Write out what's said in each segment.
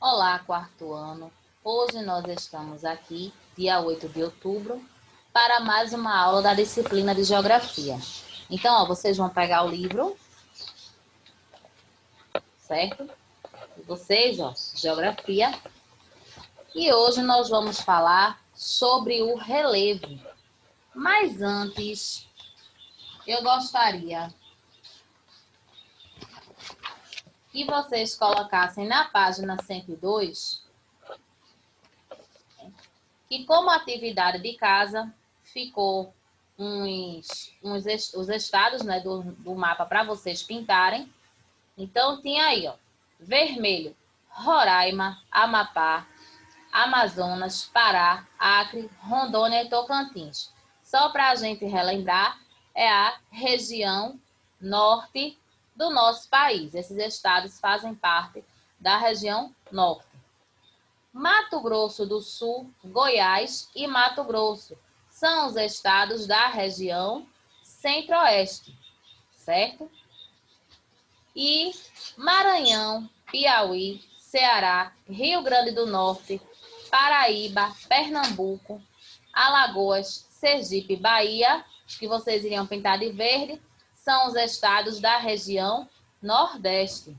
Olá, quarto ano. Hoje nós estamos aqui, dia 8 de outubro, para mais uma aula da disciplina de Geografia. Então, vocês vão pegar o livro, certo? Vocês, Geografia. E hoje nós vamos falar sobre o relevo. Mas antes, eu gostaria que vocês colocassem na página 102 que como atividade de casa ficou os estados, né, do mapa para vocês pintarem. Então tinha aí, vermelho, Roraima, Amapá, Amazonas, Pará, Acre, Rondônia e Tocantins. Só para a gente relembrar, é a região norte do nosso país. Esses estados fazem parte da região norte. Mato Grosso do Sul, Goiás e Mato Grosso são os estados da região centro-oeste, certo? E Maranhão, Piauí, Ceará, Rio Grande do Norte, Paraíba, Pernambuco, Alagoas, Sergipe, Bahia, que vocês iriam pintar de verde, são os estados da região Nordeste.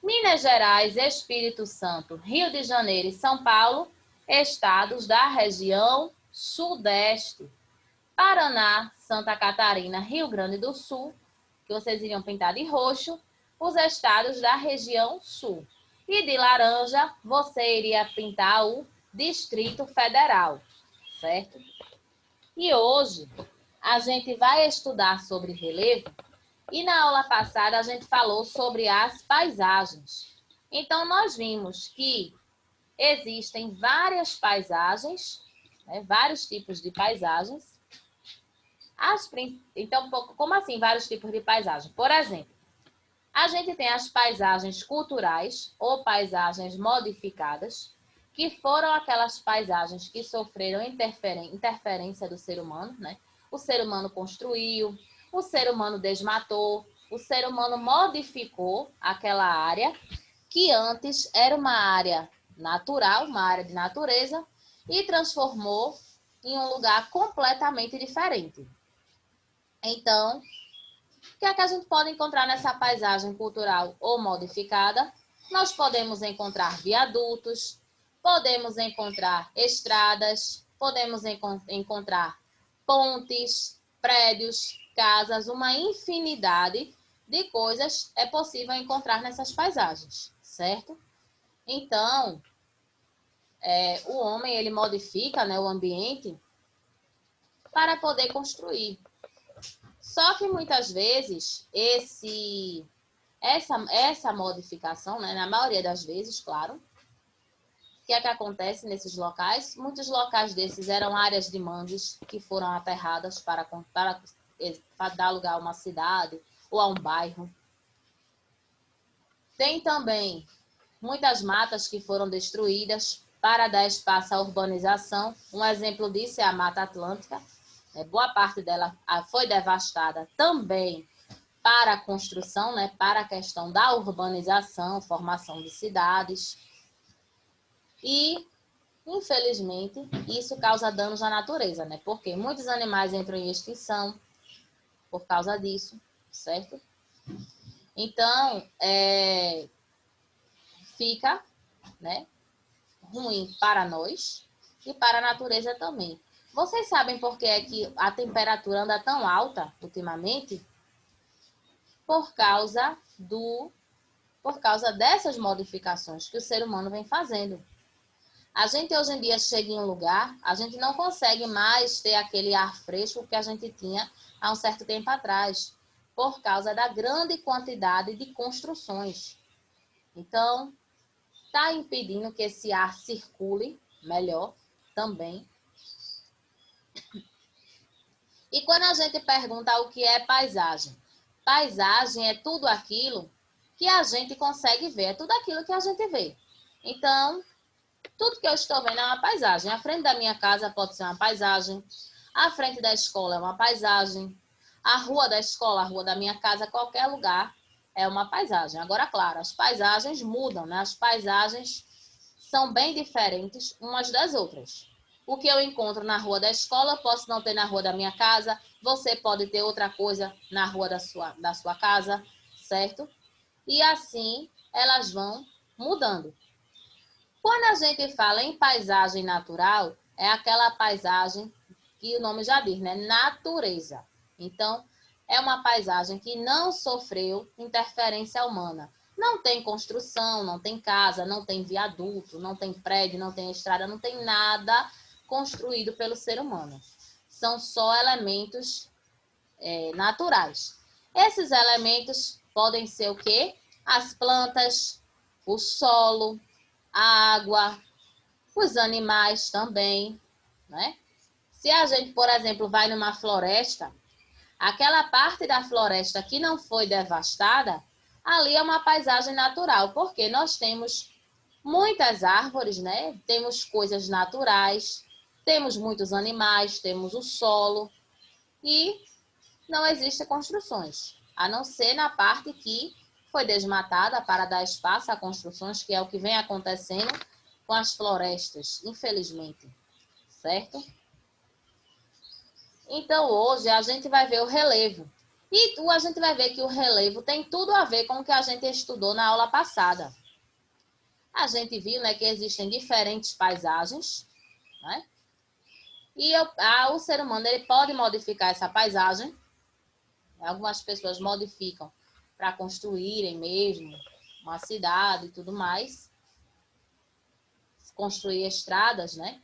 Minas Gerais, Espírito Santo, Rio de Janeiro e São Paulo, estados da região Sudeste. Paraná, Santa Catarina, Rio Grande do Sul, que vocês iriam pintar de roxo, os estados da região Sul. E de laranja, você iria pintar o Distrito Federal, certo? E hoje a gente vai estudar sobre relevo. E na aula passada a gente falou sobre as paisagens. Então, nós vimos que existem várias paisagens, né, vários tipos de paisagens. Então, como assim vários tipos de paisagem? Por exemplo, a gente tem as paisagens culturais ou paisagens modificadas, que foram aquelas paisagens que sofreram interferência do ser humano, né? O ser humano construiu, o ser humano desmatou, o ser humano modificou aquela área que antes era uma área natural, uma área de natureza, e transformou em um lugar completamente diferente. Então, o que é que a gente pode encontrar nessa paisagem cultural ou modificada? Nós podemos encontrar viadutos, podemos encontrar estradas, podemos encontrar pontes, prédios, casas, uma infinidade de coisas é possível encontrar nessas paisagens, certo? Então, o homem ele modifica, né, o ambiente para poder construir. Só que muitas vezes essa modificação, né, na maioria das vezes, claro, o que é que acontece nesses locais? Muitos locais desses eram áreas de mangues que foram aterradas para dar lugar a uma cidade ou a um bairro. Tem também muitas matas que foram destruídas para dar espaço à urbanização. Um exemplo disso é a Mata Atlântica. Boa parte dela foi devastada também para a construção, né, para a questão da urbanização, formação de cidades. E, infelizmente, isso causa danos à natureza, né? Porque muitos animais entram em extinção por causa disso, certo? Então, fica, né, ruim para nós e para a natureza também. Vocês sabem por que é que a temperatura anda tão alta ultimamente? Por causa dessas modificações que o ser humano vem fazendo. A gente hoje em dia chega em um lugar, a gente não consegue mais ter aquele ar fresco que a gente tinha há um certo tempo atrás, por causa da grande quantidade de construções. Então, está impedindo que esse ar circule melhor também. E quando a gente pergunta o que é paisagem? Paisagem é tudo aquilo que a gente consegue ver, é tudo aquilo que a gente vê. Então, tudo que eu estou vendo é uma paisagem. A frente da minha casa pode ser uma paisagem, a frente da escola é uma paisagem, a rua da escola, a rua da minha casa, qualquer lugar é uma paisagem. Agora, claro, as paisagens mudam, né? As paisagens são bem diferentes umas das outras. O que eu encontro na rua da escola, posso não ter na rua da minha casa, você pode ter outra coisa na rua da sua casa, certo? E assim elas vão mudando. Quando a gente fala em paisagem natural, é aquela paisagem que o nome já diz, né? Natureza. Então, é uma paisagem que não sofreu interferência humana. Não tem construção, não tem casa, não tem viaduto, não tem prédio, não tem estrada, não tem nada construído pelo ser humano. São só elementos naturais. Esses elementos podem ser o quê? As plantas, o solo, a água, os animais também, né? Se a gente, por exemplo, vai numa floresta, aquela parte da floresta que não foi devastada, ali é uma paisagem natural, porque nós temos muitas árvores, né? Temos coisas naturais, temos muitos animais, temos o solo e não existem construções, a não ser na parte que foi desmatada para dar espaço a construções, que é o que vem acontecendo com as florestas, infelizmente, certo? Então, hoje, a gente vai ver o relevo. E a gente vai ver que o relevo tem tudo a ver com o que a gente estudou na aula passada. A gente viu, né, que existem diferentes paisagens, né? E o ser humano ele pode modificar essa paisagem. Algumas pessoas modificam para construírem mesmo uma cidade e tudo mais. Construir estradas, né?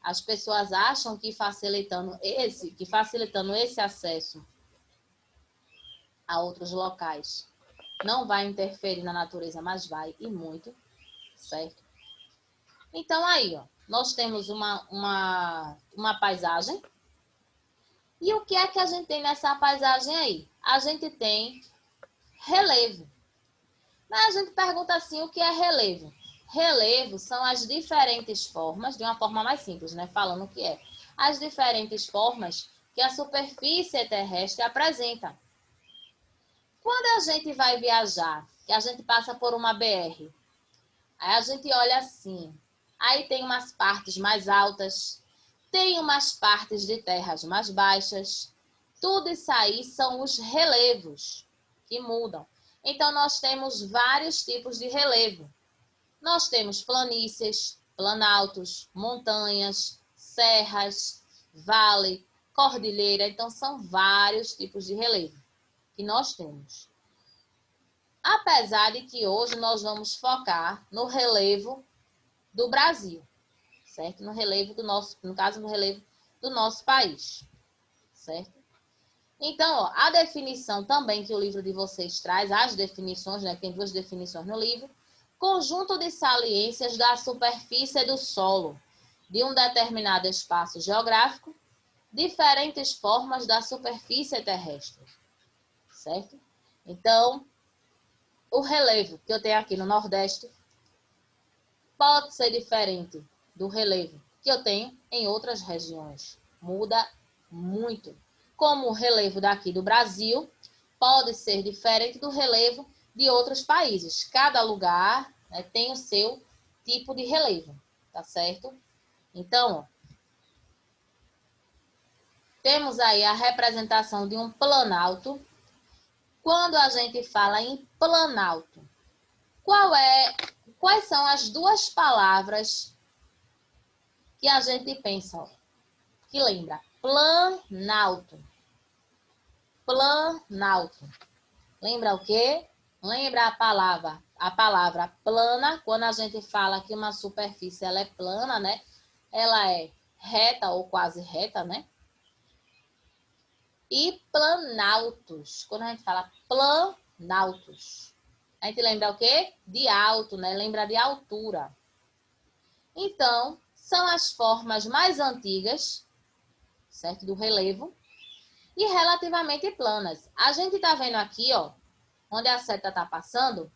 As pessoas acham que facilitando esse acesso a outros locais não vai interferir na natureza, mas vai e muito, certo? Então aí, ó, nós temos uma paisagem. E o que é que a gente tem nessa paisagem aí? A gente tem relevo. Mas a gente pergunta assim, o que é relevo? Relevo são as diferentes formas, de uma forma mais simples, né? Falando o que é. As diferentes formas que a superfície terrestre apresenta. Quando a gente vai viajar, que a gente passa por uma BR, aí a gente olha assim, aí tem umas partes mais altas, tem umas partes de terras mais baixas, tudo isso aí são os relevos que mudam. Então, nós temos vários tipos de relevo. Nós temos planícies, planaltos, montanhas, serras, vale, cordilheira. Então, são vários tipos de relevo que nós temos. Apesar de que hoje nós vamos focar no relevo do Brasil, certo? No relevo do nosso, no caso, no relevo do nosso país, certo? Então, ó, a definição também que o livro de vocês traz, as definições, né? Tem duas definições no livro. Conjunto de saliências da superfície do solo de um determinado espaço geográfico, diferentes formas da superfície terrestre, certo? Então, o relevo que eu tenho aqui no Nordeste pode ser diferente do relevo que eu tenho em outras regiões. Muda muito. Como o relevo daqui do Brasil pode ser diferente do relevo de outros países. Cada lugar, né, tem o seu tipo de relevo, tá certo? Então, ó, temos aí a representação de um planalto. Quando a gente fala em planalto, quais são as duas palavras que a gente pensa, ó, que lembra? Planalto. Planalto. Lembra o quê? Lembra a palavra plana, quando a gente fala que uma superfície ela é plana, né? Ela é reta ou quase reta, né? E planaltos. Quando a gente fala planaltos, a gente lembra o quê? De alto, né? Lembra de altura. Então, são as formas mais antigas, certo? Do relevo e relativamente planas. A gente tá vendo aqui, ó, onde a seta tá passando,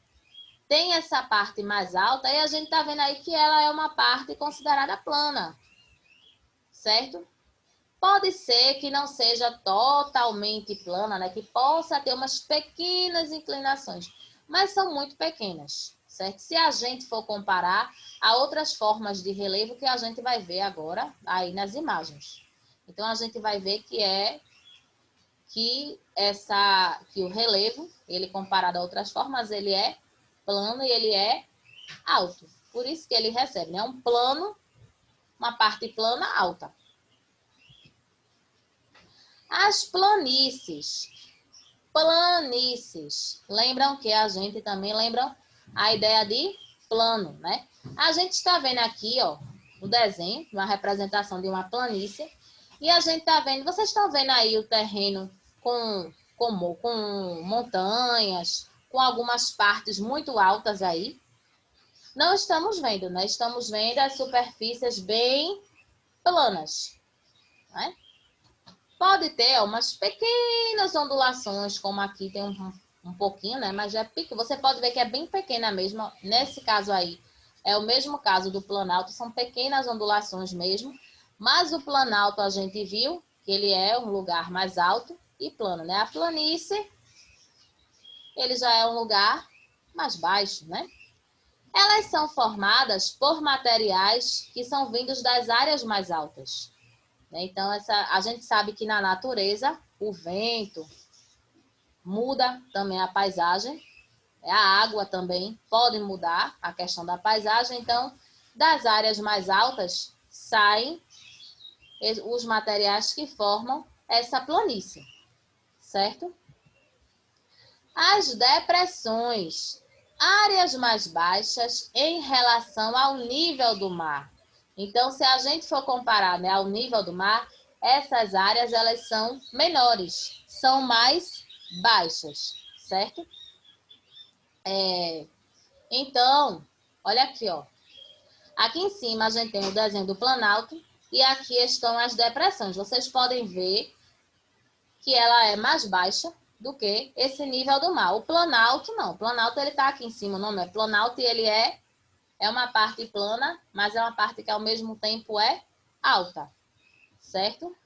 tem essa parte mais alta e a gente tá vendo aí que ela é uma parte considerada plana, certo? Pode ser que não seja totalmente plana, né? Que possa ter umas pequenas inclinações, mas são muito pequenas, certo? Se a gente for comparar a outras formas de relevo que a gente vai ver agora aí nas imagens. Então, a gente vai ver que o relevo, ele comparado a outras formas, ele é plano e ele é alto. Por isso que ele recebe, né? Um plano, uma parte plana alta. As planícies. Planícies. Lembram que a gente também lembra a ideia de plano, né? A gente está vendo aqui, ó, o desenho, uma representação de uma planície. E a gente está vendo, vocês estão vendo aí o terreno com montanhas, com algumas partes muito altas aí. Não estamos vendo, né? Estamos vendo as superfícies bem planas, né? Pode ter umas pequenas ondulações, como aqui tem um pouquinho, né? Mas é pequeno. Você pode ver que é bem pequena mesmo. Nesse caso aí, é o mesmo caso do Planalto, são pequenas ondulações mesmo. Mas o Planalto a gente viu que ele é um lugar mais alto e plano, né? A planície, ele já é um lugar mais baixo, né? Elas são formadas por materiais que são vindos das áreas mais altas. Então, a gente sabe que na natureza, o vento muda também a paisagem, a água também pode mudar a questão da paisagem. Então, das áreas mais altas saem os materiais que formam essa planície, certo? As depressões, áreas mais baixas em relação ao nível do mar. Então, se a gente for comparar, né, ao nível do mar, essas áreas elas são menores, são mais baixas, certo? Então, olha aqui, ó. Aqui em cima a gente tem o desenho do Planalto e aqui estão as depressões. Vocês podem ver que ela é mais baixa do que esse nível do mar. O Planalto não. O Planalto ele está aqui em cima, o nome é Planalto e ele é uma parte plana, mas é uma parte que ao mesmo tempo é alta, certo?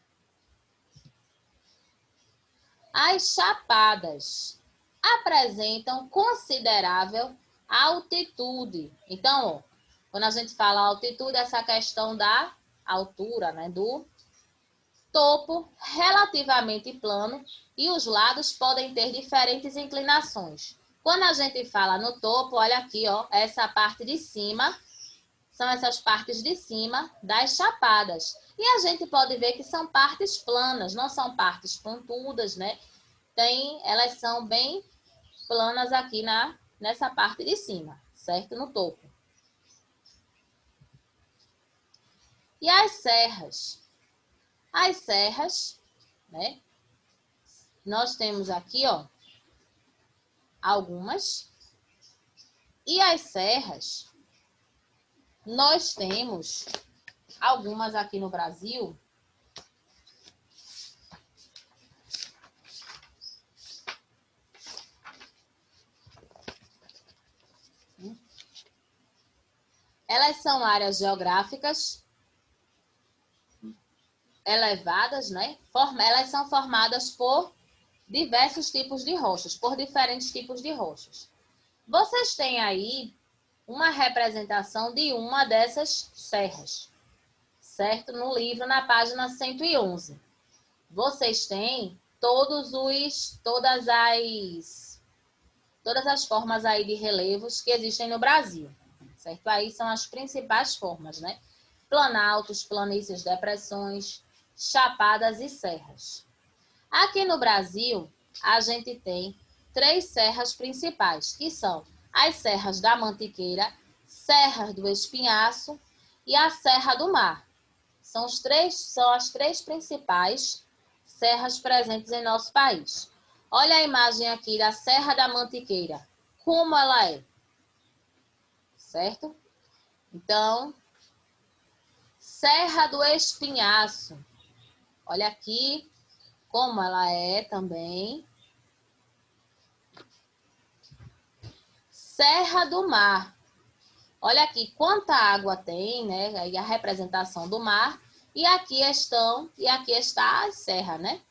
As chapadas apresentam considerável altitude. Então, ó, quando a gente fala altitude, essa questão da altura, né, do topo relativamente plano e os lados podem ter diferentes inclinações. Quando a gente fala no topo, olha aqui, ó, essa parte de cima, são essas partes de cima das chapadas. E a gente pode ver que são partes planas, não são partes pontudas, né? Elas são bem planas aqui nessa parte de cima, certo? No topo. E as serras? As serras, né? Nós temos aqui, ó, algumas. E as serras, nós temos algumas aqui no Brasil. Elas são áreas geográficas elevadas, né? Elas são formadas por diversos tipos de rochas, por diferentes tipos de rochas. Vocês têm aí uma representação de uma dessas serras, certo? No livro, na página 111. Vocês têm todas as formas aí de relevos que existem no Brasil, certo? Aí são as principais formas, né? Planaltos, planícies, depressões, chapadas e serras. Aqui no Brasil, a gente tem 3 serras principais, que são as serras da Mantiqueira, Serra do Espinhaço e a Serra do Mar. São as três principais serras presentes em nosso país. Olha a imagem aqui da Serra da Mantiqueira, como ela é, certo? Então, Serra do Espinhaço, olha aqui como ela é também. Serra do Mar, olha aqui quanta água tem, né? Aí a representação do mar E aqui está as serras, né?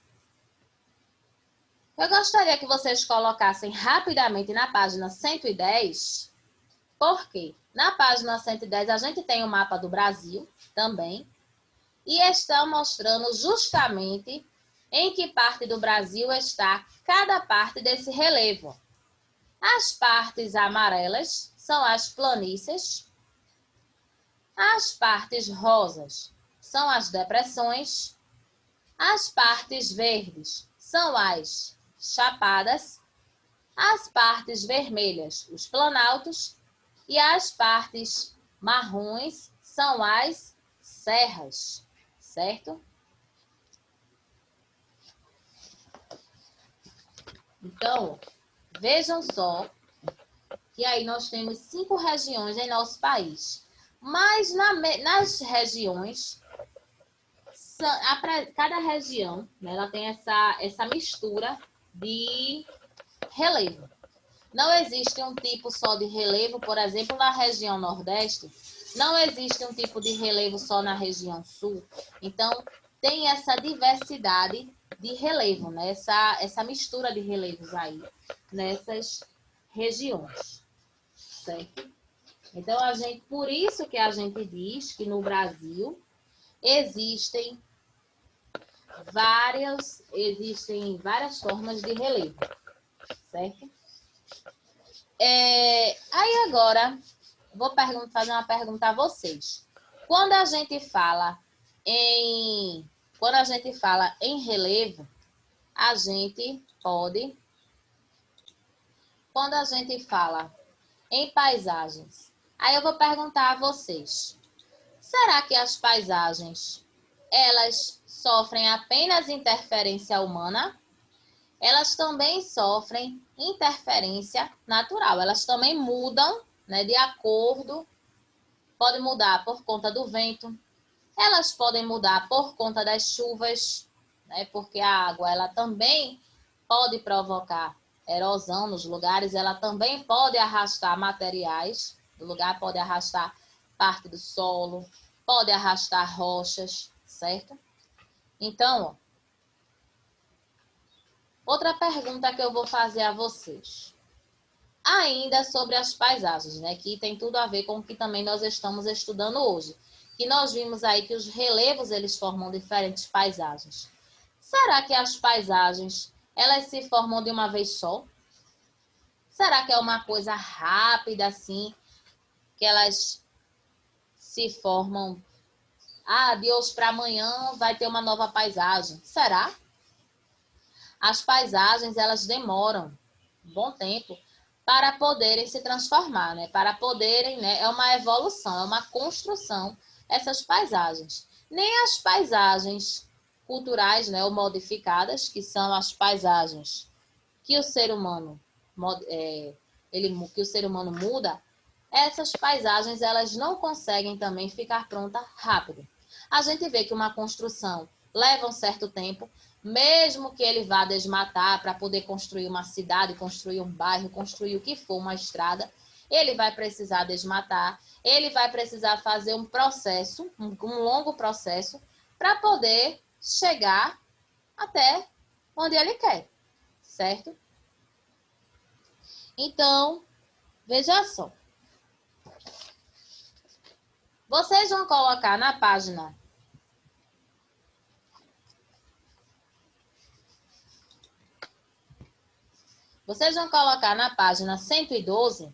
Eu gostaria que vocês colocassem rapidamente na página 110, porque na página 110 a gente tem o mapa do Brasil também, e está mostrando justamente em que parte do Brasil está cada parte desse relevo. As partes amarelas são as planícies, as partes rosas são as depressões, as partes verdes são as chapadas, as partes vermelhas, os planaltos, e as partes marrons são as serras, certo? Então, vejam só que aí nós temos 5 regiões em nosso país. Mas nas regiões, cada região, né, ela tem essa mistura de relevo. Não existe um tipo só de relevo, por exemplo, na região Nordeste, não existe um tipo de relevo só na região Sul. Então, tem essa diversidade de relevo, né? Essa mistura de relevos aí, nessas regiões, certo? Então, por isso que a gente diz que no Brasil existem várias formas de relevo, certo? Aí agora, vou fazer uma pergunta a vocês. Quando a gente fala em relevo, a gente pode... Quando a gente fala em paisagens, aí eu vou perguntar a vocês. Será que as paisagens, elas sofrem apenas interferência humana? Elas também sofrem interferência natural. Elas também mudam, né, de acordo, pode mudar por conta do vento, elas podem mudar por conta das chuvas, né, porque a água ela também pode provocar erosão nos lugares, ela também pode arrastar materiais do lugar, pode arrastar parte do solo, pode arrastar rochas, certo? Então, outra pergunta que eu vou fazer a vocês. Ainda sobre as paisagens, né? Que tem tudo a ver com o que também nós estamos estudando hoje. Que nós vimos aí que os relevos, eles formam diferentes paisagens. Será que as paisagens, elas se formam de uma vez só? Será que é uma coisa rápida assim, que elas se formam, de hoje para amanhã vai ter uma nova paisagem? Será? As paisagens, elas demoram um bom tempo para poderem se transformar, né? Para poderem, né? É uma evolução, é uma construção, essas paisagens. Nem as paisagens culturais, né? Ou modificadas, que são as paisagens que o ser humano, que o ser humano muda, essas paisagens, elas não conseguem também ficar pronta rápido. A gente vê que uma construção leva um certo tempo, mesmo que ele vá desmatar para poder construir uma cidade, construir um bairro, construir o que for, uma estrada, ele vai precisar desmatar, ele vai precisar fazer um processo, um longo processo, para poder chegar até onde ele quer, certo? Então, veja só. Vocês vão colocar na página... Vocês vão colocar na página 112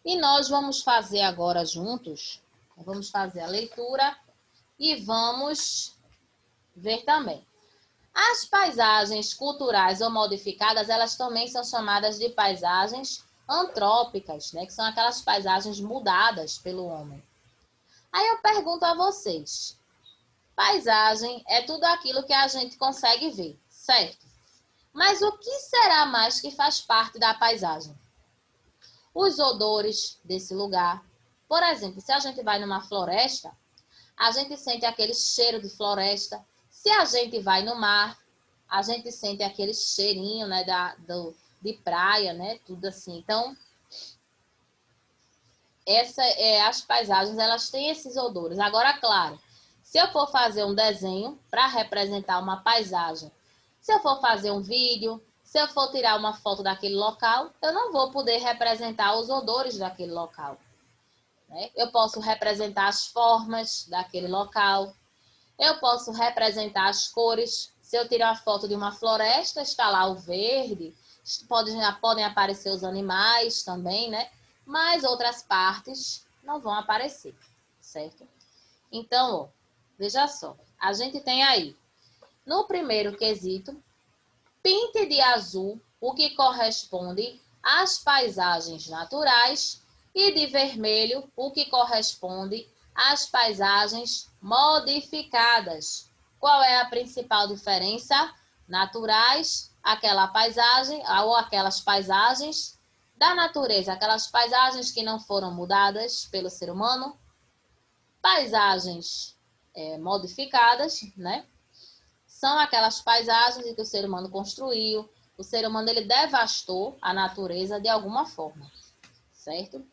e nós vamos fazer agora juntos, vamos fazer a leitura e vamos ver também. As paisagens culturais ou modificadas, elas também são chamadas de paisagens antrópicas, né? Que são aquelas paisagens mudadas pelo homem. Aí eu pergunto a vocês, paisagem é tudo aquilo que a gente consegue ver, certo? Mas o que será mais que faz parte da paisagem? Os odores desse lugar. Por exemplo, se a gente vai numa floresta, a gente sente aquele cheiro de floresta. Se a gente vai no mar, a gente sente aquele cheirinho, né, de praia, né, tudo assim. Então, as paisagens, elas têm esses odores. Agora, claro, Se eu for fazer um desenho para representar uma paisagem, se eu for fazer um vídeo, se eu for tirar uma foto daquele local, eu não vou poder representar os odores daquele local, né? Eu posso representar as formas daquele local, eu posso representar as cores. Se eu tirar a foto de uma floresta, está lá o verde, podem aparecer os animais também, né? Mas outras partes não vão aparecer, certo? Então, ó, veja só, a gente tem aí, no primeiro quesito, pinte de azul o que corresponde às paisagens naturais e de vermelho o que corresponde às paisagens modificadas. Qual é a principal diferença? Naturais, aquela paisagem ou aquelas paisagens da natureza, aquelas paisagens que não foram mudadas pelo ser humano. Paisagens modificadas, né? São aquelas paisagens em que o ser humano construiu, o ser humano ele devastou a natureza de alguma forma, certo?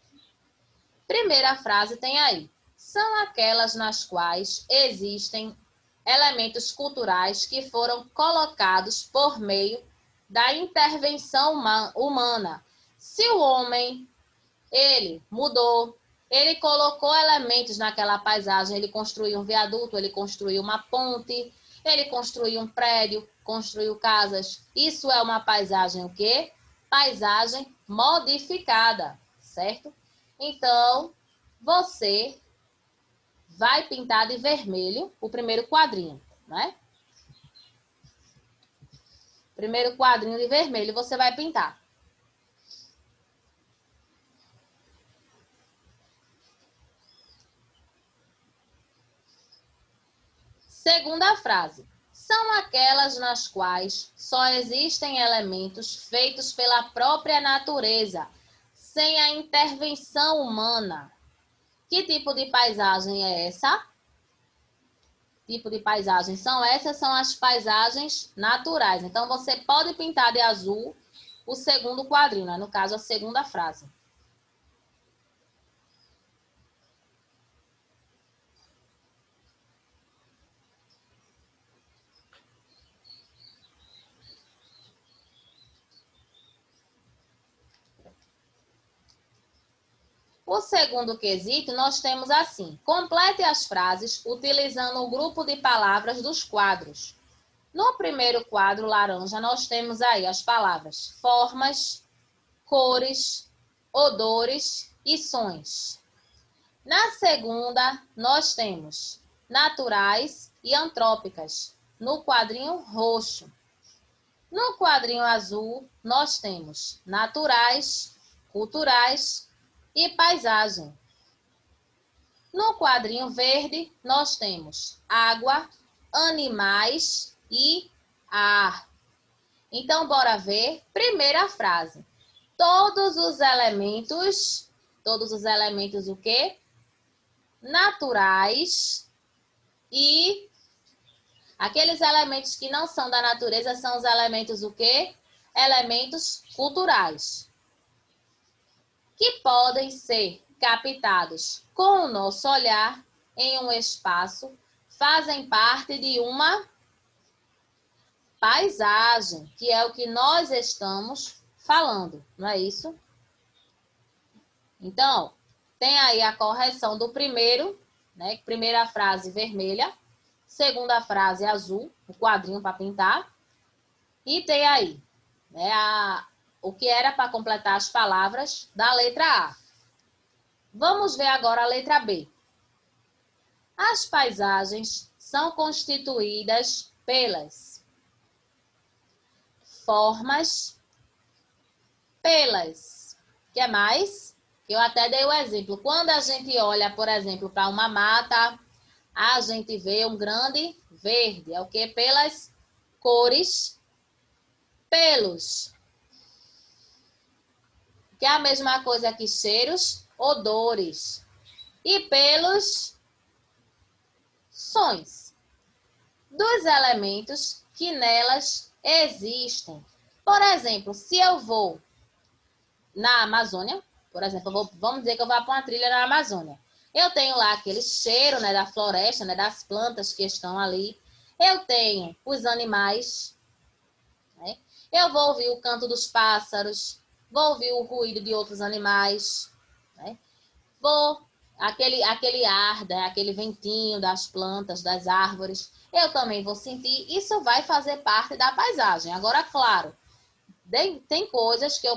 Primeira frase tem aí. São aquelas nas quais existem elementos culturais que foram colocados por meio da intervenção humana. Se o homem, ele mudou, ele colocou elementos naquela paisagem, ele construiu um viaduto, ele construiu uma ponte, ele construiu um prédio, construiu casas. Isso é uma paisagem o quê? Paisagem modificada, certo? Então, você vai pintar de vermelho o primeiro quadrinho, né? Primeiro quadrinho de vermelho você vai pintar. Segunda frase. São aquelas nas quais só existem elementos feitos pela própria natureza, sem a intervenção humana. Que tipo de paisagem é essa? Tipo de paisagem são essas? São as paisagens naturais. Então, você pode pintar de azul o segundo quadrinho, né? No caso, a segunda frase. O segundo quesito, nós temos assim: complete as frases utilizando o grupo de palavras dos quadros. No primeiro quadro laranja, nós temos aí as palavras formas, cores, odores e sons. Na segunda, nós temos naturais e antrópicas, no quadrinho roxo. No quadrinho azul, nós temos naturais, culturais e paisagem. No quadrinho verde, nós temos água, animais e ar. Então, bora ver. Primeira frase. Todos os elementos o quê? Naturais e aqueles elementos que não são da natureza são os elementos o quê? Elementos culturais, que podem ser captados com o nosso olhar em um espaço, fazem parte de uma paisagem, que é o que nós estamos falando, não é isso? Então, tem aí a correção do primeiro, né? Primeira frase vermelha, segunda frase azul, o quadrinho para pintar, e tem aí, né, o que era para completar as palavras da letra A. Vamos ver agora a letra B. As paisagens são constituídas pelas formas, pelas. Que mais? Eu até dei o exemplo. Quando a gente olha, por exemplo, para uma mata, a gente vê um grande verde. É o que? Pelas cores, pelos. Que é a mesma coisa que cheiros, odores. E pelos sons dos elementos que nelas existem. Por exemplo, se eu vou na Amazônia, por exemplo, vamos dizer que eu vou para uma trilha na Amazônia. Eu tenho lá aquele cheiro, né, da floresta, né, das plantas que estão ali. Eu tenho os animais, né? Eu vou ouvir o canto dos pássaros, vou ouvir o ruído de outros animais, né? Vou aquele ar, né, aquele ventinho das plantas, das árvores. Eu também vou sentir. Isso vai fazer parte da paisagem. Agora, claro, tem coisas que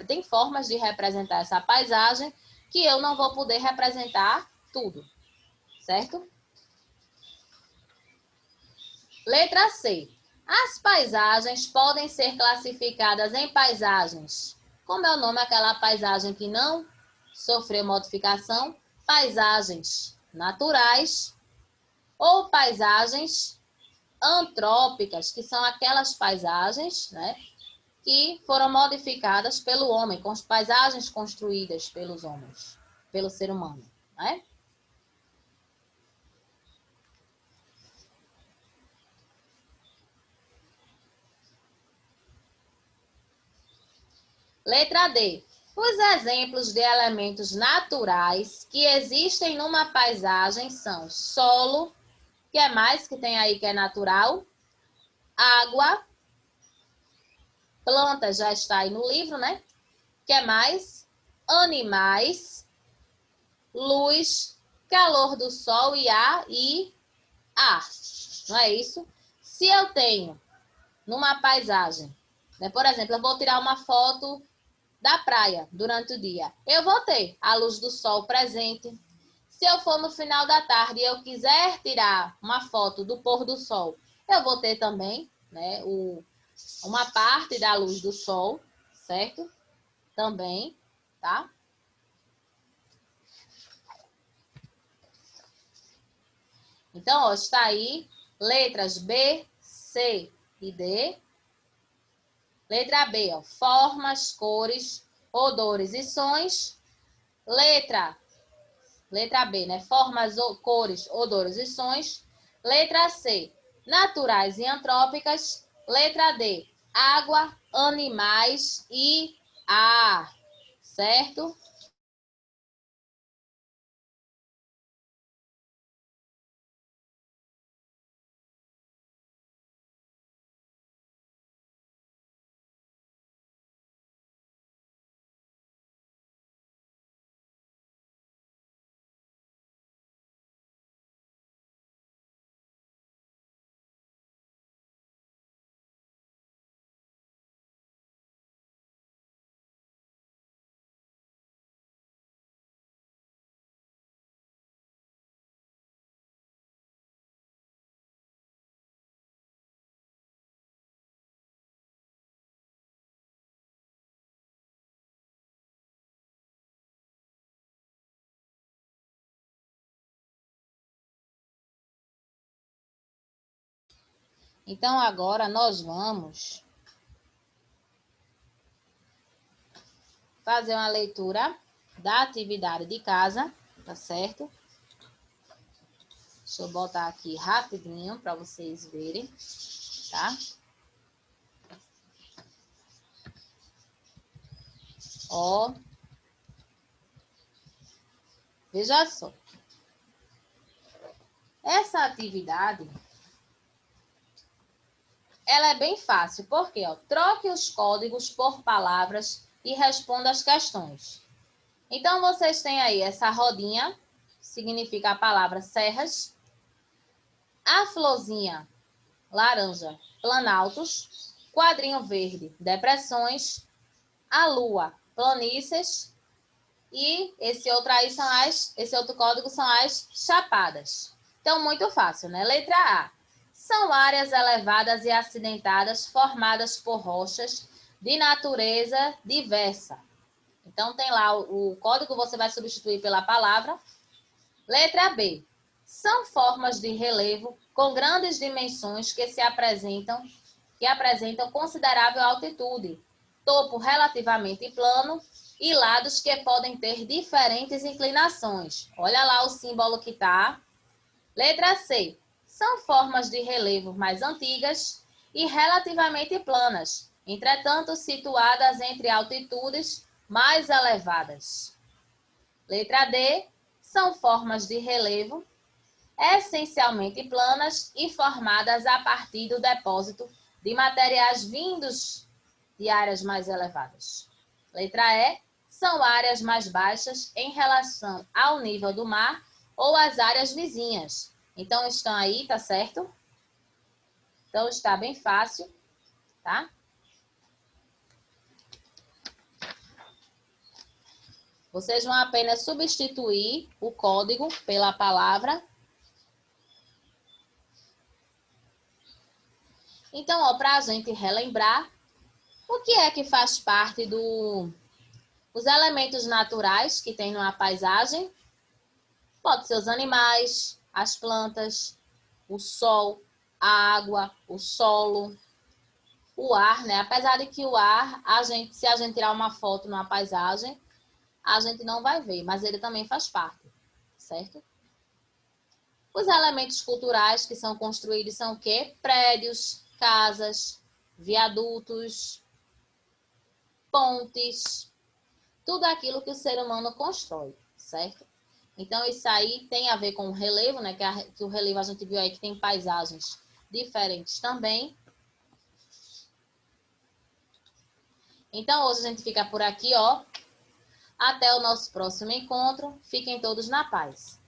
tem formas de representar essa paisagem que eu não vou poder representar tudo, certo? Letra C. As paisagens podem ser classificadas em paisagens. Como é o nome daquela paisagem que não sofreu modificação? Paisagens naturais ou paisagens antrópicas, que são aquelas paisagens, né, que foram modificadas pelo homem, com as paisagens construídas pelos homens, pelo ser humano, né? Letra D. Os exemplos de elementos naturais que existem numa paisagem são solo, que é mais que tem aí que é natural, água, planta já está aí no livro, né? Que é mais? Animais, luz, calor do sol e ar. Não é isso? Se eu tenho numa paisagem, né, por exemplo, eu vou tirar uma foto da praia durante o dia. Eu vou ter a luz do sol presente. Se eu for no final da tarde e eu quiser tirar uma foto do pôr do sol, eu vou ter também, né, uma parte da luz do sol, certo? Também, tá? Então, ó, está aí letras B, C e D. Letra B, ó, formas, cores, odores e sons. Letra B, né? Formas, cores, odores e sons. Letra C, naturais e antrópicas. Letra D, água, animais e ar, certo? Então, agora nós vamos fazer uma leitura da atividade de casa, tá certo? Deixa eu botar aqui rapidinho para vocês verem, tá? Ó, veja só. Essa atividade, ela é bem fácil, porque, ó, troque os códigos por palavras e responda as questões. Então, vocês têm aí essa rodinha, significa a palavra serras, a florzinha laranja, planaltos, quadrinho verde, depressões, a lua, planícies, e esse outro código são as chapadas. Então, muito fácil, né? Letra A. São áreas elevadas e acidentadas formadas por rochas de natureza diversa. Então, tem lá o código, você vai substituir pela palavra. Letra B. São formas de relevo com grandes dimensões que apresentam considerável altitude, topo relativamente plano e lados que podem ter diferentes inclinações. Olha lá o símbolo que está. Letra C. São formas de relevo mais antigas e relativamente planas, entretanto situadas entre altitudes mais elevadas. Letra D. são formas de relevo essencialmente planas e formadas a partir do depósito de materiais vindos de áreas mais elevadas. Letra E, são áreas mais baixas em relação ao nível do mar ou às áreas vizinhas. Então, estão aí, tá certo? Então, está bem fácil, tá? Vocês vão apenas substituir o código pela palavra. Então, para a gente relembrar, o que é que faz parte dos elementos naturais que tem numa paisagem? Pode ser os animais, as plantas, o sol, a água, o solo, o ar, né? Apesar de que o ar, se a gente tirar uma foto numa paisagem, a gente não vai ver, mas ele também faz parte, certo? Os elementos culturais que são construídos são o quê? Prédios, casas, viadutos, pontes, tudo aquilo que o ser humano constrói, certo? Então, isso aí tem a ver com o relevo, né? Que o relevo a gente viu aí que tem paisagens diferentes também. Então, hoje a gente fica por aqui, ó. Até o nosso próximo encontro. Fiquem todos na paz.